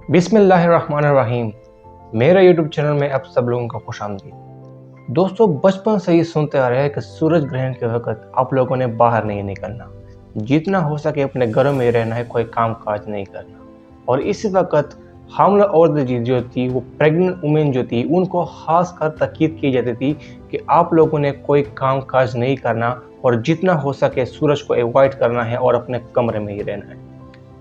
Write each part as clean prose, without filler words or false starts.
बिस्मिल्लाहिर्रहमानिर्रहीम। मेरे YouTube channel में आप सब लोगों का खुशामदीद। दोस्तों, बचपन से ही सुनते आ रहे हैं कि सूरज ग्रहण के वक्त आप लोगों ने बाहर नहीं निकलना, जितना हो सके अपने घरों में रहना है, कोई काम काज नहीं करना। और इसी वक्त हामला औरत जो थी, वो प्रेग्नेंट वुमेन जो थी, उनको खास कर ताकीद की जाती थी कि आप लोगों ने कोई काम काज नहीं करना और जितना हो सके सूरज को अवॉइड करना है और अपने कमरे में ही रहना है।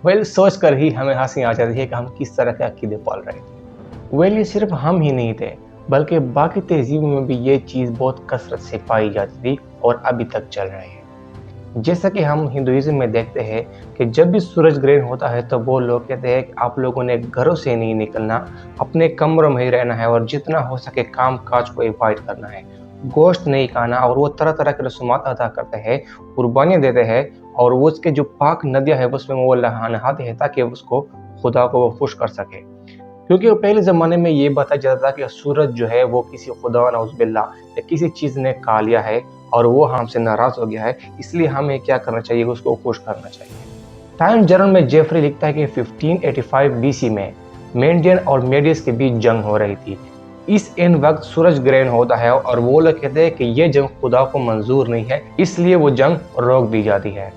सोच कर ही हमें हंसी आ जाती है कि हम किस तरह के अकीदे पाल रहे थे। ये सिर्फ हम ही नहीं थे, बल्कि बाकी तहजीबों में भी ये चीज़ बहुत कसरत से पाई जाती थी और अभी तक चल रही है। जैसा कि हम हिंदुइज्म में देखते हैं कि जब भी सूरज ग्रहण होता है तो वो लोग कहते हैं कि आप लोगों ने घरों से नहीं निकलना, अपने कमरों में ही रहना है और जितना हो सके काम काज को अवॉइड करना है, गोश्त नहीं खाना। और वो तरह तरह के रसूमात अदा करते हैं, कुर्बानियाँ देते हैं और वो उसके जो पाक नदियाँ है उसमें वो नहाते हैं ताकि उसको खुदा को वो खुश कर सके। क्योंकि पहले ज़माने में ये बताया जाता था कि सूरज जो है वो किसी खुदा नउज़ुबिल्लाह या किसी चीज़ ने खा लिया है और वो हमसे नाराज़ हो गया है, इसलिए हमें क्या करना चाहिए, उसको खुश करना चाहिए। टाइम जर्नल में जेफरी लिखता है कि 1585 बीसी में मेंडियन और मेडियस के बीच जंग हो रही थी। इस इन वक्त सूरज ग्रहण होता है और वो लोग कहते हैं कि ये जंग खुदा को मंजूर नहीं है, इसलिए वो जंग रोक दी जाती है।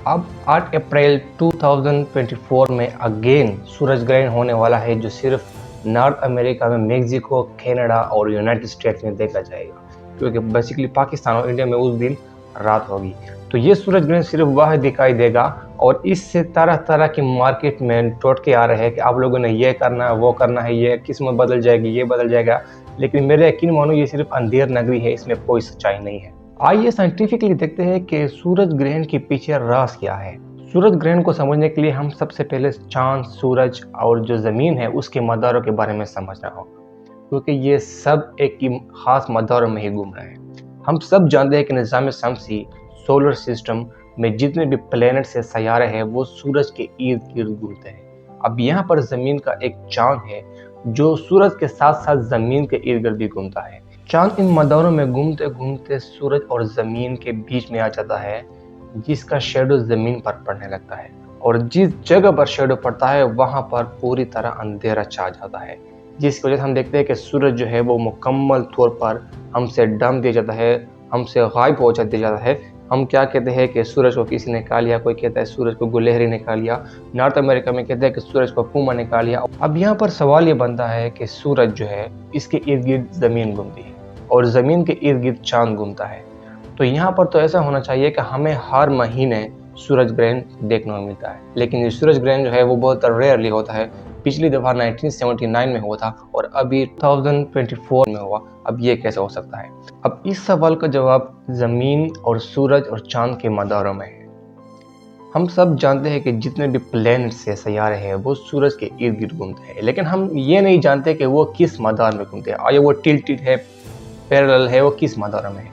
अब 8 अप्रैल 2024 में अगेन सूरज ग्रहण होने वाला है, जो सिर्फ नॉर्थ अमेरिका में मेक्सिको, कनाडा और यूनाइटेड स्टेट्स में देखा जाएगा, क्योंकि बेसिकली पाकिस्तान और इंडिया में उस दिन रात होगी। तो ये सूरज ग्रहण सिर्फ वह दिखाई देगा और इससे तरह तरह की मार्केट में टोटके आ रहे हैं कि आप लोगों ने ये करना है, वो करना है, ये किस्मत बदल जाएगी, ये बदल जाएगा। लेकिन मेरे यकीन मानो ये सिर्फ अंधेर नगरी है, इसमें कोई सच्चाई नहीं है। आइए साइंटिफिकली देखते हैं कि सूरज ग्रहण के पीछे राज क्या है। सूरज ग्रहण को समझने के लिए हम सबसे पहले चांद, सूरज और जो ज़मीन है उसके मदारों के बारे में समझना होगा, क्योंकि ये सब एक ही खास मदारों में ही घूम रहे हैं। हम सब जानते हैं कि निज़ाम शमसी, सोलर सिस्टम में जितने भी प्लैनेट्स या सैयारे हैं वो सूरज के इर्द गिर्द घूमते हैं। अब यहाँ पर ज़मीन का एक चांद है जो सूरज के साथ साथ ज़मीन के इर्द गिर्द भी घूमता है। चांद इन मदारों में घूमते घूमते सूरज और ज़मीन के बीच में आ जाता है, जिसका शेडो ज़मीन पर पड़ने लगता है और जिस जगह पर शेडो पड़ता है वहाँ पर पूरी तरह अंधेरा छा जाता है, जिसकी वजह से हम देखते हैं कि सूरज जो है वो मुकम्मल तौर पर हमसे डम दिया जाता है, हमसे गायब हो दिया जाता है। हम क्या कहते हैं कि सूरज को किसी ने खा लिया, कोई कहता है सूरज को गुलहरी ने खा लिया, नॉर्थ अमेरिका में कहते हैं कि सूरज को पूमा ने खा लिया। अब यहाँ पर सवाल ये बनता है कि सूरज जो है इसके इर्द गिर्द ज़मीन घूमती है और ज़मीन के इर्द गिर्द चांद घूमता है। तो यहाँ पर तो ऐसा होना चाहिए कि हमें हर महीने सूरज ग्रहण देखने को मिलता है, लेकिन ये सूरज ग्रहण जो है वो बहुत रेयरली होता है। पिछली दफ़ा 1979 में हुआ था और अभी 2024 में हुआ। अब ये कैसे हो सकता है? अब इस सवाल का जवाब ज़मीन और सूरज और चांद के मदारों में है। हम सब जानते हैं कि जितने भी प्लैनेट्स या सैयारे हैं वो सूरज के इर्द गिर्द घूमते हैं, लेकिन हम ये नहीं जानते कि वो किस मदार में घूमते हैं, या वो टिल्टेड है, पैरेलल है, वो किस मदार में है।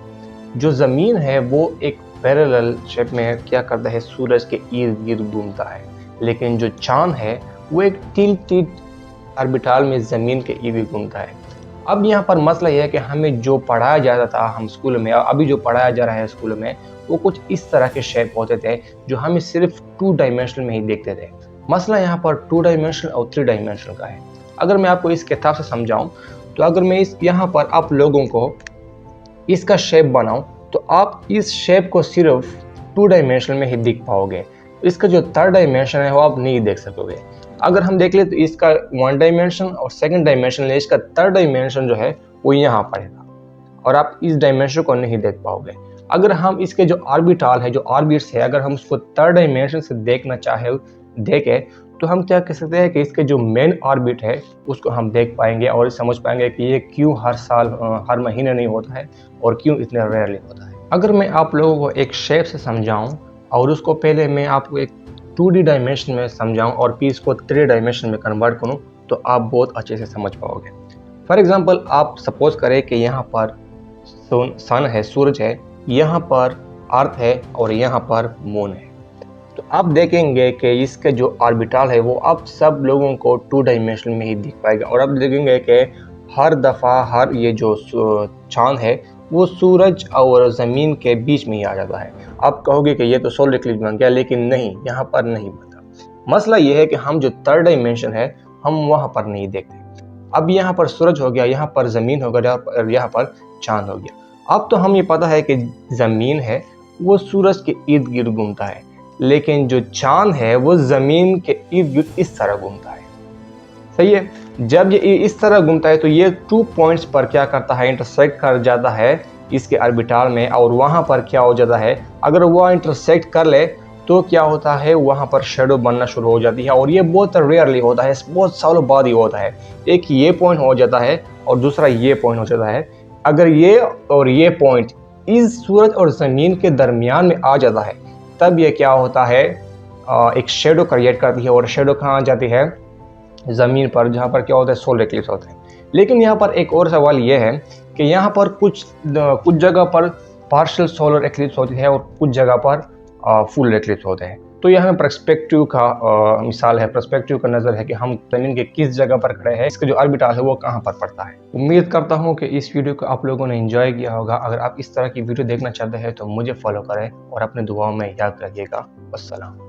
जो ज़मीन है वो एक पैरेलल शेप में क्या करता है, सूरज के इर्द गिर्द घूमता है, लेकिन जो चांद है वो एक टिल्टेड ऑर्बिटल में ज़मीन के इर्द गिर्द घूमता है। अब यहाँ पर मसला यह है कि हमें जो पढ़ाया जाता था हम स्कूल में, अभी जो पढ़ाया जा रहा है स्कूल में, वो कुछ इस तरह के शेप होते थे जो हमें सिर्फ 2 डायमेंशनल में ही देखते थे। मसला यहाँ पर 2 डायमेंशनल और 3 डायमेंशनल का है। अगर मैं आपको इस किताब से समझाऊँ तो अगर मैं यहाँ पर आप लोगों को इसका शेप बनाऊं तो आप इस शेप को सिर्फ 2 डायमेंशनल में ही देख पाओगे। इसका जो 3rd डायमेंशन है वो आप नहीं देख सकोगे। अगर हम देख ले तो इसका 1 डायमेंशन और 2nd डायमेंशन है, इसका 3rd डायमेंशन जो है वो यहाँ पड़ेगा और आप इस डायमेंशन को नहीं देख पाओगे। अगर हम इसके जो ऑर्बिटल है, जो ऑर्बिट्स है, अगर हम उसको 3rd डायमेंशन से देखना देखें तो हम क्या कह सकते हैं कि इसके जो मेन ऑर्बिट है उसको हम देख पाएंगे और समझ पाएंगे कि ये क्यों हर साल हर महीने नहीं होता है और क्यों इतने रेयरली होता है। अगर मैं आप लोगों को एक शेप से समझाऊं और उसको पहले मैं आपको एक 2D डायमेंशन में समझाऊं और फिर इसको 3 डायमेंशन में कन्वर्ट करूं तो आप बहुत अच्छे से समझ पाओगे। फॉर एग्जांपल आप सपोज करें कि यहाँ पर सन है, सूरज है, यहाँ पर अर्थ है और यहाँ पर मून है। तो आप देखेंगे कि इसके जो ऑर्बिटल है वो आप सब लोगों को 2 डायमेंशन में ही दिख पाएगा और आप देखेंगे कि हर दफ़ा हर ये जो चांद है वो सूरज और ज़मीन के बीच में ही आ जाता है। आप कहोगे कि ये तो सोलर इक्लिप्स बन गया, लेकिन नहीं, यहाँ पर नहीं बनता। मसला ये है कि हम जो 3rd डायमेंशन है हम वहाँ पर नहीं देखते। अब यहाँ पर सूरज हो गया, यहाँ पर ज़मीन हो गया और यहाँ पर चाँद हो गया। अब तो हम ये पता है कि ज़मीन है वो सूरज के इर्द गिर्द घूमता है, लेकिन जो चाँद है वो ज़मीन के इर्द गिर्द इस तरह घूमता है। सही है। जब ये इस तरह घूमता है तो ये 2 पॉइंट्स पर क्या करता है, इंटरसेक्ट कर जाता है इसके ऑर्बिटल में, और वहाँ पर क्या हो जाता है, अगर वो इंटरसेक्ट कर ले तो क्या होता है, वहाँ पर शेडो बनना शुरू हो जाती है। और ये बहुत रेयरली होता है, बहुत सालों बाद ही होता है। एक ये पॉइंट हो जाता है और दूसरा ये पॉइंट हो जाता है। अगर ये और ये पॉइंट इस सूरज और ज़मीन के दरमियान में आ जाता है तब ये क्या होता है, एक शेडो क्रिएट करती है। और शेडो कहाँ जाती है, ज़मीन पर, जहाँ पर क्या होता है, सोलर इक्लिप्स होता है। लेकिन यहाँ पर एक और सवाल ये है कि यहाँ पर कुछ जगह पर पार्शियल सोलर इक्लिप्स होती है और कुछ जगह पर फुल इक्लिप्स होते हैं। तो यह हमें पर्सपेक्टिव का मिसाल है, पर्सपेक्टिव का नज़र है कि हम ज़मीन के किस जगह पर खड़े हैं, इसका जो ऑर्बिटल है वो कहाँ पर पड़ता है। उम्मीद करता हूँ कि इस वीडियो को आप लोगों ने एंजॉय किया होगा। अगर आप इस तरह की वीडियो देखना चाहते हैं तो मुझे फॉलो करें और अपने दुआओं में याद रखिएगा। अस्सलाम।